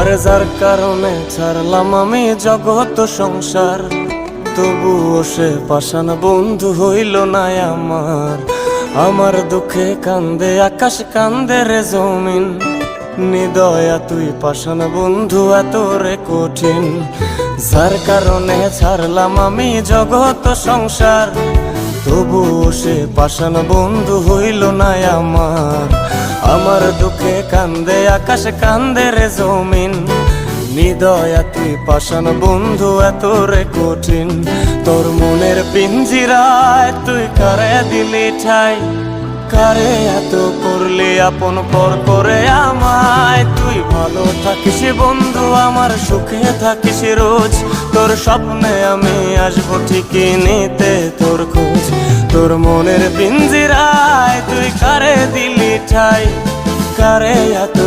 আরে যার কারণে ছাড়লাম আমি জগৎ সংসার, তবুও সে পাষাণ বন্ধু হইল না আমার। আমার দুঃখে কান্দে আকাশ, কান্দে রে জমিন, নিদয়া তুই পাষাণ বন্ধু এত রে কঠিন। যার কারণে ছাড়লাম আমি জগৎ সংসার, তবুও সে পাষাণ বন্ধু হইল না আমার। আমার দুঃখে কান্দে আকাশ, কান্দে রে জমিন, নিদয়া তুই পাষাণ বন্ধু এত রে কঠিন। তোর মনের পিঞ্জিরায় তুই কারে দিলি ঠাই, কারে এত করলি আপন পর করে আমায়। তুই ভালো থাকিস বন্ধু আমার, সুখে থাকিস রোজ, তোর স্বপ্নে আমি আসবো ঠিকই নিতে তোর খোঁজ। তোর মনের পিঞ্জিরায় তুই কারে দিলি ঠাই, কারে এত